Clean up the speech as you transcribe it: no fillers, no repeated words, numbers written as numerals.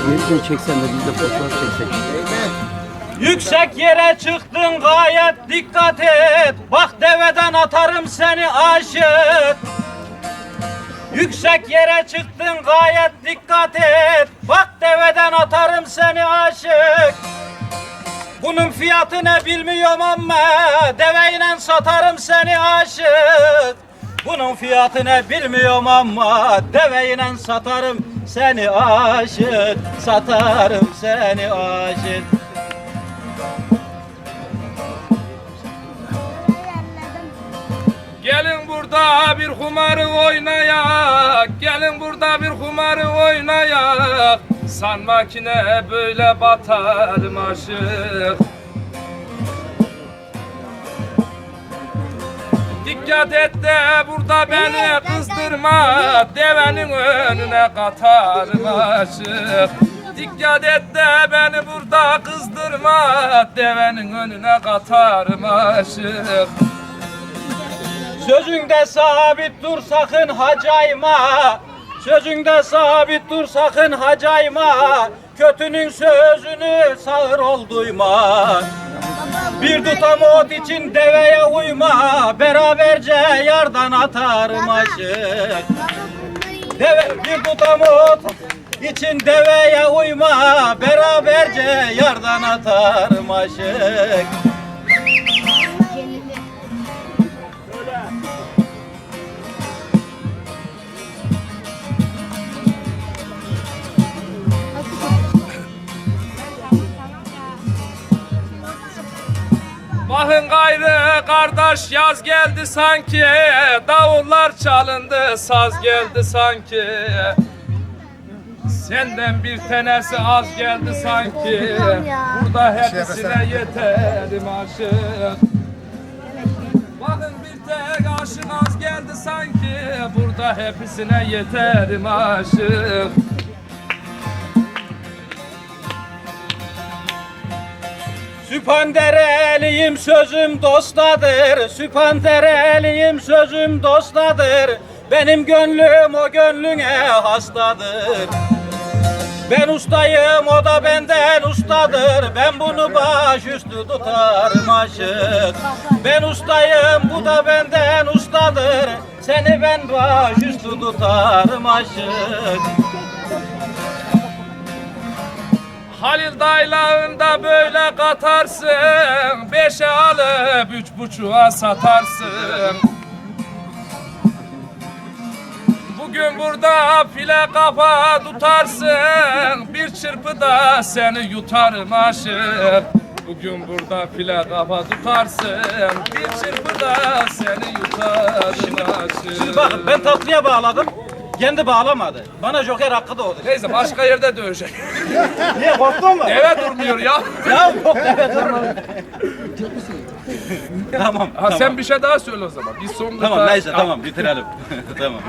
Gerisini çeksen de biz de fotoğraf çeksek. Yüksek yere çıktın gayet dikkat et. Bak deveden atarım seni aşık. Yüksek yere çıktın gayet dikkat et. Bak deveden atarım seni aşık. Bunun fiyatı ne bilmiyorum ama deveyle satarım seni aşık. Bunun fiyatı ne bilmiyorum ama deveyle satarım seni aşık. Satarım seni aşık. Gelin burada bir kumarı oynayak, gelin burada bir kumarı oynayak. Sanma ki ne böyle batarım aşık. Dikkat et de burada beni kızdırma, devenin önüne katarım aşık. Dikkat et de beni burada kızdırma, devenin önüne katarım aşık. Sözünde sabit dur sakın hacayma. Sözünde sabit dur sakın hacayma. Kötünün sözünü sağır ol duyma. Bir tutam ot için deveye uyma. Beraberce yardan atarım aşık. Bir tutam ot için deveye uyma. Beraberce yardan atarım aşık. Bakın gayrı kardeş yaz geldi sanki, davullar çalındı saz geldi sanki. Senden bir tanesi az geldi sanki, burada hepsine yeterim aşık. Bakın bir tek aşık az geldi sanki, burada hepsine yeterim aşık. Süphandereliyim sözüm dostadır. Süphandereliyim sözüm dostadır. Benim gönlüm o gönlüne hastadır. Ben ustayım o da benden ustadır. Ben bunu başüstü tutarım aşık. Ben ustayım bu da benden ustadır. Seni ben başüstü tutarım aşık. Halil daylağında böyle katarsın, 5'e alıp 3,5'a satarsın. Bugün burada file kafa tutarsın, bir çırpıda seni yutarım aşık. Bugün burada file kafa tutarsın, bir çırpıda seni yutarım aşık. Şimdi bakın ben tatlıya bağladım. Kendi bağlamadı. Bana joker hakkı doğdu. Neyse başka yerde dövecek. Niye korktun mu? Deve durmuyor ya. Ya yok evet tamam. Tamam. Ha, sen bir şey daha söyle o zaman. Biz sonunda Tamam neyse tamam bitirelim. Tamam.